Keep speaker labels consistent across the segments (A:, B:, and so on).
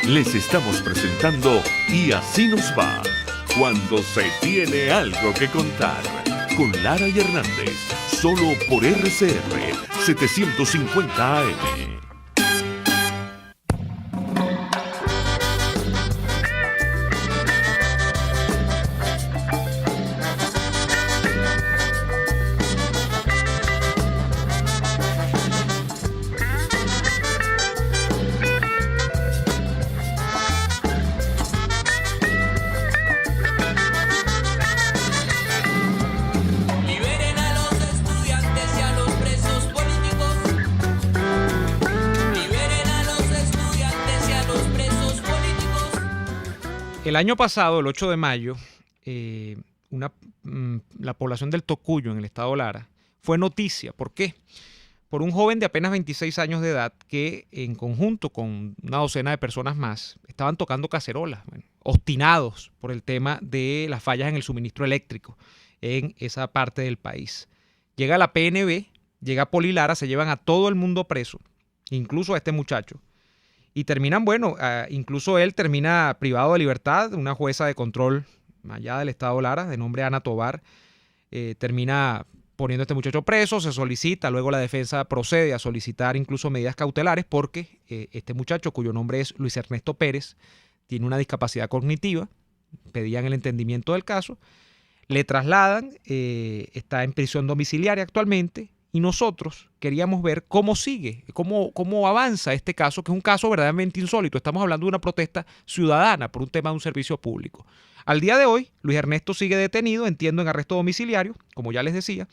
A: Les estamos presentando Y así nos va, cuando se tiene algo que contar, con Lara y Hernández, solo por RCR 750 AM.
B: El año pasado, el 8 de mayo, la población del Tocuyo, en el estado Lara, fue noticia. ¿Por qué? Por un joven de apenas 26 años de edad que, en conjunto con una docena de personas más, estaban tocando cacerolas, obstinados por el tema de las fallas en el suministro eléctrico en esa parte del país. Llega la PNB, llega Polilara, se llevan a todo el mundo preso, incluso a este muchacho. Y terminan, incluso él termina privado de libertad. Una jueza de control allá del estado Lara, de nombre Ana Tobar, termina poniendo a este muchacho preso, se solicita, luego la defensa procede a solicitar incluso medidas cautelares porque este muchacho, cuyo nombre es Luis Ernesto Pérez, tiene una discapacidad cognitiva, pedían el entendimiento del caso, le trasladan, está en prisión domiciliaria actualmente. Y nosotros queríamos ver cómo sigue, cómo avanza este caso, que es un caso verdaderamente insólito. Estamos hablando de una protesta ciudadana por un tema de un servicio público. Al día de hoy, Luis Ernesto sigue detenido, entiendo, en arresto domiciliario, como ya les decía.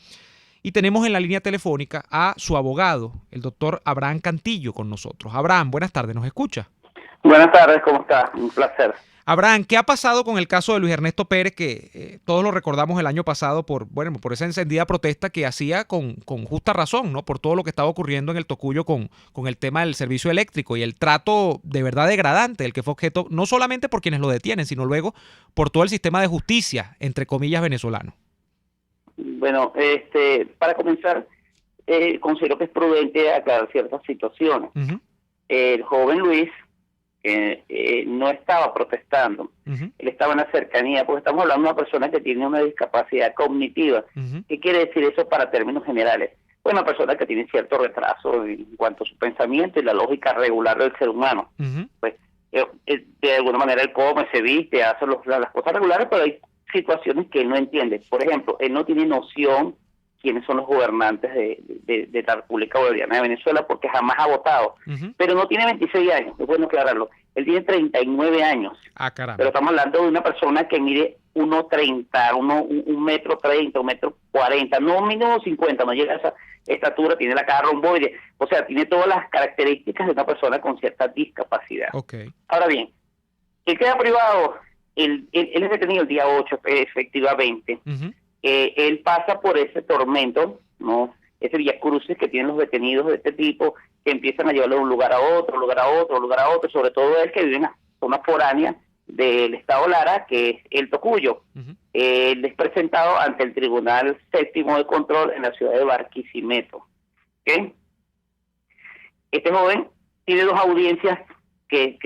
B: Y tenemos en la línea telefónica a su abogado, el doctor Abraham Cantillo, con nosotros. Abraham, buenas tardes, ¿nos escucha?
C: Buenas tardes, ¿cómo está? Un placer.
B: Abraham, ¿qué ha pasado con el caso de Luis Ernesto Pérez, que todos lo recordamos el año pasado por esa encendida protesta que hacía con justa razón, ¿no? Por todo lo que estaba ocurriendo en el Tocuyo con el tema del servicio eléctrico y el trato de verdad degradante del que fue objeto, no solamente por quienes lo detienen, sino luego por todo el sistema de justicia, entre comillas, venezolano?
C: Bueno, para comenzar, considero que es prudente aclarar ciertas situaciones.
B: Uh-huh.
C: El joven Luis no estaba protestando,
B: uh-huh.
C: Él estaba en la cercanía, porque estamos hablando de una persona que tiene una discapacidad cognitiva.
B: Uh-huh.
C: ¿Qué quiere decir eso para términos generales? Pues una persona que tiene cierto retraso en cuanto a su pensamiento y la lógica regular del ser humano.
B: Uh-huh.
C: Pues de alguna manera él come, se viste, hace las cosas regulares, pero hay situaciones que él no entiende. Por ejemplo, él no tiene noción quiénes son los gobernantes de la República Bolivariana de Venezuela, porque jamás ha votado.
B: Uh-huh.
C: Pero no tiene 26 años, es bueno aclararlo. Él tiene 39 años.
B: Ah, caramba.
C: Pero estamos hablando de una persona que mide 1.30, un metro 30, 1.40, no mínimo 50, no llega a esa estatura, tiene la cara romboide. O sea, tiene todas las características de una persona con cierta discapacidad.
B: Okay.
C: Ahora bien, él queda privado, él es detenido el día 8, efectivamente.
B: Uh-huh.
C: Él pasa por ese tormento, ¿no? Ese viacrucis que tienen los detenidos de este tipo, que empiezan a llevarlo de un lugar a otro, sobre todo él que vive en la zona foránea del estado Lara, que es el Tocuyo.
B: Uh-huh.
C: Él es presentado ante el Tribunal Séptimo de Control en la ciudad de Barquisimeto. ¿Okay? Este joven tiene dos audiencias que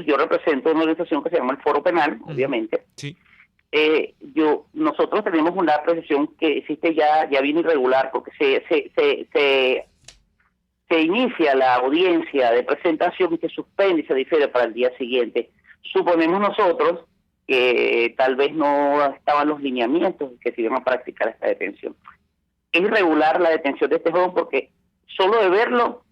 C: yo represento una organización que se llama el Foro Penal,
B: uh-huh.
C: Obviamente.
B: Sí.
C: Nosotros tenemos una apreciación que existe ya bien irregular, porque se inicia la audiencia de presentación y se suspende y se difiere para el día siguiente. Suponemos nosotros que tal vez no estaban los lineamientos que se iban a practicar esta detención. Es irregular la detención de este joven porque solo de verlo,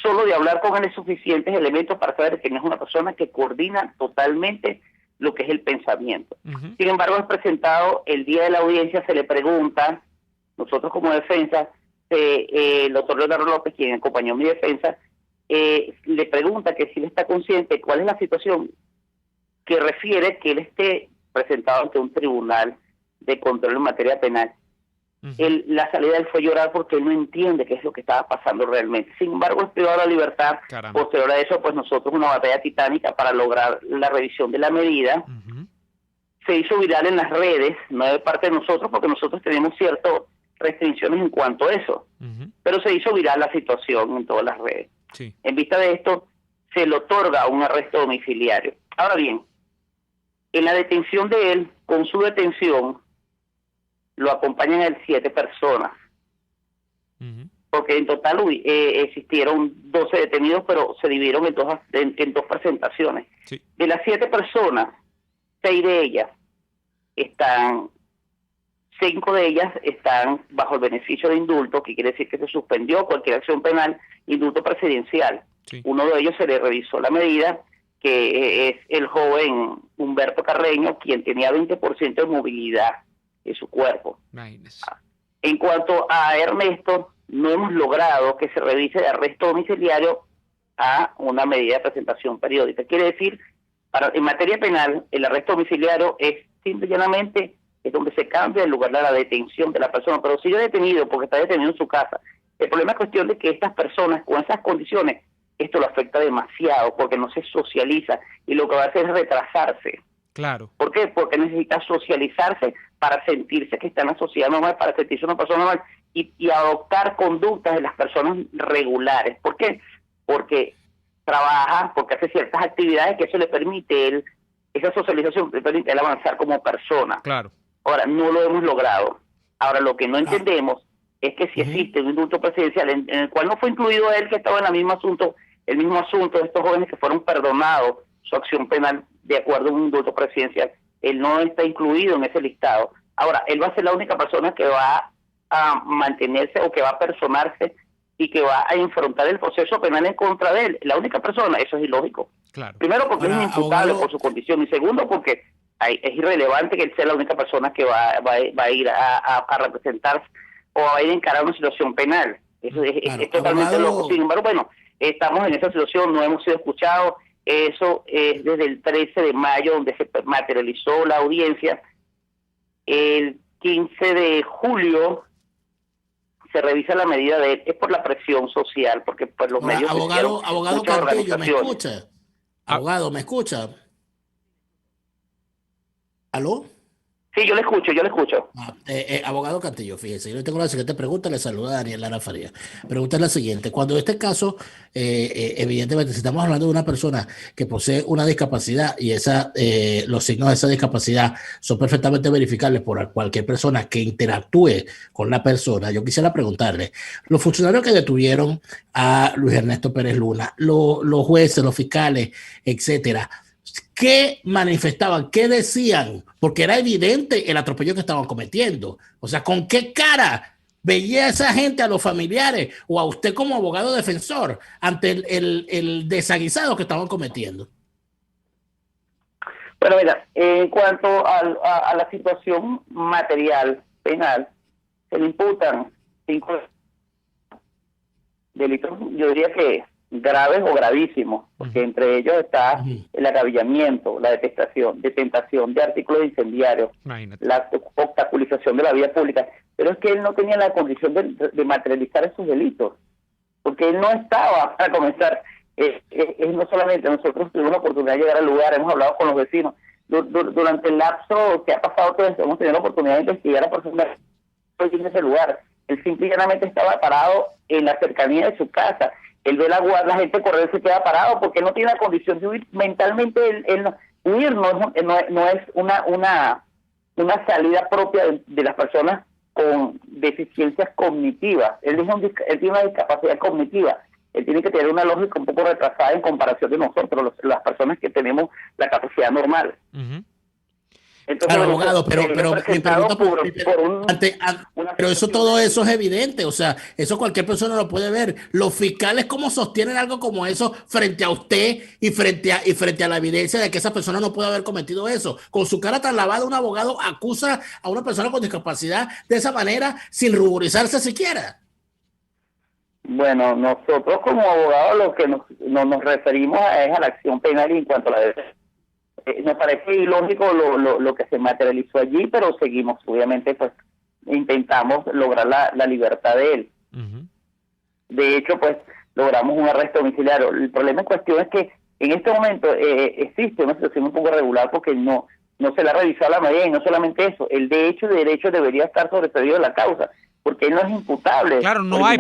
C: solo de hablar con él es suficientes elementos para saber que no es una persona que coordina totalmente lo que es el pensamiento.
B: Uh-huh.
C: Sin embargo, es presentado el día de la audiencia, se le pregunta, nosotros como defensa, el doctor Leonardo López, quien acompañó a mi defensa, le pregunta que si él está consciente cuál es la situación que refiere que él esté presentado ante un tribunal de control en materia penal.
B: Uh-huh.
C: La salida de él fue llorar porque él no entiende qué es lo que estaba pasando realmente. Sin embargo, es privado de la libertad.
B: Caramba.
C: Posterior a eso, pues nosotros una batalla titánica para lograr la revisión de la medida.
B: Uh-huh.
C: Se hizo viral en las redes, no de parte de nosotros, porque nosotros tenemos ciertas restricciones en cuanto a eso.
B: Uh-huh.
C: Pero se hizo viral la situación en todas las redes.
B: Sí.
C: En vista de esto, se le otorga un arresto domiciliario. Ahora bien, en la detención de él, con su detención, lo acompañan 7 personas, porque en total existieron 12 detenidos, pero se dividieron en dos presentaciones.
B: Sí.
C: De las 7 personas, 6 de ellas están, 5 de ellas están bajo el beneficio de indulto, que quiere decir que se suspendió cualquier acción penal, indulto presidencial.
B: Sí.
C: Uno de ellos se le revisó la medida, que es el joven Humberto Carreño, quien tenía 20% de movilidad en su cuerpo.
B: Imagínese.
C: En cuanto a Ernesto, no hemos logrado que se revise de arresto domiciliario a una medida de presentación periódica. Quiere decir, en materia penal, el arresto domiciliario es simple y llanamente es donde se cambia el lugar de la detención de la persona, pero sigue detenido porque está detenido en su casa. El problema es cuestión de que estas personas, con esas condiciones, esto lo afecta demasiado porque no se socializa y lo que va a hacer es retrasarse.
B: Claro.
C: ¿Por qué? Porque necesita socializarse para sentirse que está en la sociedad normal, para sentirse una persona normal y adoptar conductas de las personas regulares. ¿Por qué? Porque trabaja, porque hace ciertas actividades que eso le permite esa socialización le permite él avanzar como persona.
B: Claro.
C: Ahora, no lo hemos logrado. Ahora, lo que no entendemos es que si existe un indulto presidencial en el cual no fue incluido él, que estaba en el mismo asunto de estos jóvenes que fueron perdonados su acción penal de acuerdo a un indulto presidencial, él no está incluido en ese listado. Ahora, él va a ser la única persona que va a mantenerse o que va a personarse y que va a enfrentar el proceso penal en contra de él. La única persona, eso es ilógico.
B: Claro.
C: Primero porque
D: Ahora,
C: es inimputable
D: abogado,
C: por su condición, y segundo porque es irrelevante que él sea la única persona que va a ir a representarse o va a ir a encarar una situación penal. Eso es totalmente
D: abogado,
C: loco. Sin embargo, bueno, estamos en esa situación, no hemos sido escuchados. Eso es desde el 13 de mayo donde se materializó la audiencia. El 15 de julio se revisa la medida de él. Es por la presión social, porque pues los medios...
D: abogado
C: muchas
D: Cantillo, ¿me
C: organizaciones.
D: escucha? Abogado, ¿me escucha? ¿Aló?
C: Sí, yo le escucho.
D: Abogado Cantillo, fíjese, yo le tengo la siguiente pregunta, le saluda Daniel Lara Faría. Pregunta es la siguiente: cuando en este caso, evidentemente, si estamos hablando de una persona que posee una discapacidad y los signos de esa discapacidad son perfectamente verificables por cualquier persona que interactúe con la persona, yo quisiera preguntarle, los funcionarios que detuvieron a Luis Ernesto Pérez Luna, los jueces, los fiscales, etcétera, ¿qué manifestaban? ¿Qué decían? Porque era evidente el atropello que estaban cometiendo. O sea, ¿con qué cara veía esa gente a los familiares o a usted como abogado defensor ante el desaguisado que estaban cometiendo?
C: Bueno, mira, en cuanto a la situación material penal, se le imputan 5 delitos, yo diría que graves o gravísimos, porque entre ellos está el agavillamiento, la detentación de artículos incendiarios,
B: Imagínate.
C: la obstaculización de la vía pública, pero es que él no tenía la condición de materializar esos delitos, porque él no estaba, para comenzar, no solamente nosotros tuvimos la oportunidad de llegar al lugar, hemos hablado con los vecinos, durante el lapso que ha pasado todo esto, hemos tenido la oportunidad de investigar a personas en ese lugar. Él simple y llanamente estaba parado en la cercanía de su casa. Él ve la gente correr, se queda parado porque él no tiene la condición de huir. Mentalmente, huir no es una salida propia de las personas con deficiencias cognitivas. Él tiene una discapacidad cognitiva. Él tiene que tener una lógica un poco retrasada en comparación de nosotros, las personas que tenemos la capacidad normal. Entonces,
D: claro, abogado, pero mi pregunta pero eso, todo eso es evidente, o sea, eso cualquier persona lo puede ver. Los fiscales, ¿cómo sostienen algo como eso frente a usted y frente a la evidencia de que esa persona no puede haber cometido eso? Con su cara tan lavada, un abogado acusa a una persona con discapacidad de esa manera sin ruborizarse siquiera.
C: Bueno, nosotros como abogados lo que nos referimos es a la acción penal y en cuanto a la defensa. Nos parece ilógico lo que se materializó allí, pero seguimos, obviamente, pues intentamos lograr la libertad de él. De hecho, pues logramos un arresto domiciliario. El problema en cuestión es que en este momento existe una situación un poco irregular porque no se le ha revisado la medida, y no solamente eso, el derecho debería estar sobreseído de la causa. porque él no es imputable.
B: Claro, no hay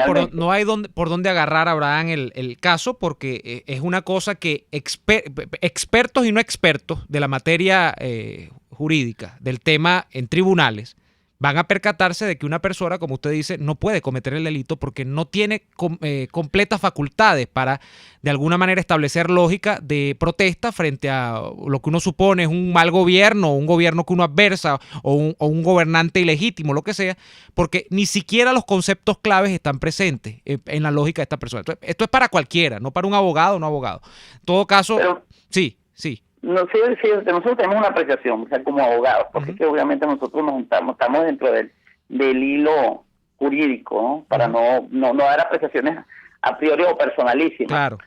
B: por dónde agarrar, Abraham, el caso, porque es una cosa que expertos y no expertos de la materia jurídica, del tema en tribunales, van a percatarse de que una persona, como usted dice, no puede cometer el delito porque no tiene completas facultades para, de alguna manera, establecer lógica de protesta frente a lo que uno supone es un mal gobierno, o un gobierno que uno adversa, o un gobernante ilegítimo, lo que sea, porque ni siquiera los conceptos claves están presentes en la lógica de esta persona. Entonces, esto es para cualquiera, no para un abogado o no abogado. En todo caso,
C: pero,
B: sí.
C: No sé, nosotros tenemos una apreciación, o sea, como abogados, porque es que obviamente nosotros estamos dentro del hilo jurídico, ¿no? Para no dar apreciaciones a priori o personalísimas.
B: Claro.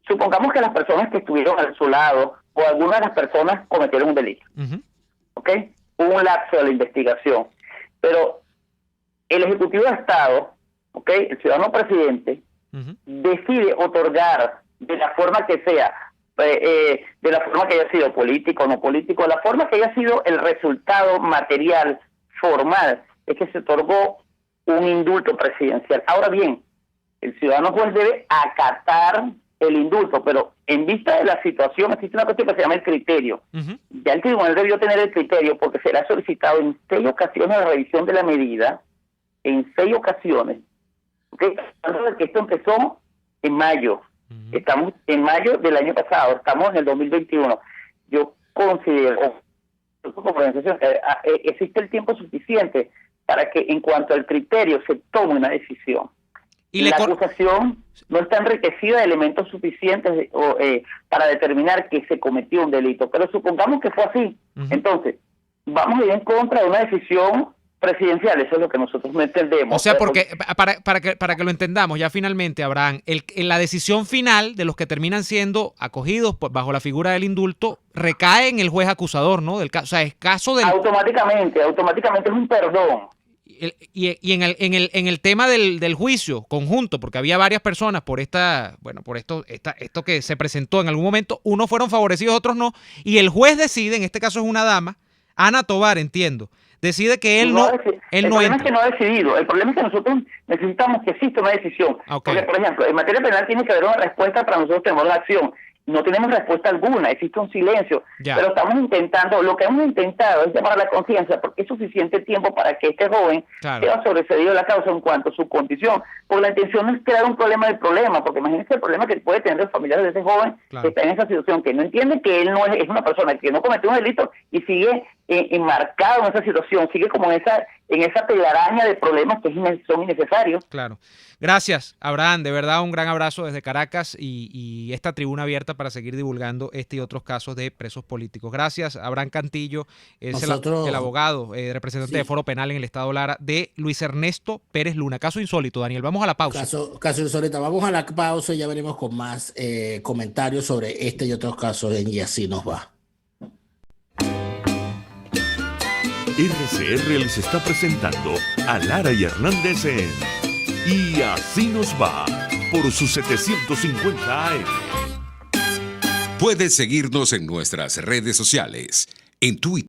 C: Supongamos que las personas que estuvieron a su lado o algunas de las personas cometieron un delito, ¿ok? Hubo un lapso de la investigación, pero el Ejecutivo de Estado, ¿ok? El ciudadano presidente, decide otorgar de la forma que sea, de la forma que haya sido político o no político, de la forma que haya sido el resultado material, formal, es que se otorgó un indulto presidencial. Ahora bien, el ciudadano juez debe acatar el indulto, pero en vista de la situación existe una cuestión que se llama el criterio. Ya el tribunal debió tener el criterio porque se le ha solicitado en 6 ocasiones la revisión de la medida, en 6 ocasiones. ¿Okay? Que esto empezó en mayo. Estamos en mayo del año pasado, estamos en el 2021. Yo considero, como organización, existe el tiempo suficiente para que en cuanto al criterio se tome una decisión. Y la acusación no está enriquecida de elementos suficientes para determinar que se cometió un delito, pero supongamos que fue así. Entonces, vamos a ir en contra de una decisión presidencial, eso es lo que nosotros no entendemos.
B: O sea, porque para que lo entendamos ya finalmente, Abraham, la decisión final de los que terminan siendo acogidos bajo la figura del indulto recae en el juez acusador, ¿no? Del caso, o sea, es caso del...
C: Automáticamente es un perdón.
B: Y en el tema del juicio conjunto, porque había varias personas por esto que se presentó en algún momento, unos fueron favorecidos, otros no, y el juez decide, en este caso es una dama, Ana Tovar, entiendo, decide que él no entra.
C: El problema es que no ha decidido. El problema es que nosotros necesitamos que exista una decisión.
B: Okay.
C: Porque, por ejemplo, en materia penal tiene que haber una respuesta para nosotros tener una acción. No tenemos respuesta alguna, existe un silencio. Pero estamos intentando, lo que hemos intentado es llamar a la conciencia, porque es suficiente tiempo para que este joven sea sobreseído de la causa en cuanto a su condición. Porque la intención no es crear un problema del problema, porque imagínense el problema que puede tener los familiares de ese joven que está en esa situación, que no entiende que él no es una persona que no cometió un delito y sigue enmarcado en esa situación, sigue como en esa telaraña de problemas que son innecesarios.
B: Claro. Gracias, Abraham. De verdad, un gran abrazo desde Caracas y esta tribuna abierta para seguir divulgando este y otros casos de presos políticos. Gracias, Abraham Cantillo, es el abogado, representante de Foro Penal en el Estado Lara, de Luis Ernesto Pérez Luna. Caso insólito, Daniel. Vamos a la pausa.
D: Caso insólito. Vamos a la pausa y ya venimos con más comentarios sobre este y otros casos en Y Así Nos Va.
A: RCR les está presentando a Lara y Hernández en Y Así Nos Va por sus 750 AM.
E: Puedes seguirnos en nuestras redes sociales, en Twitter.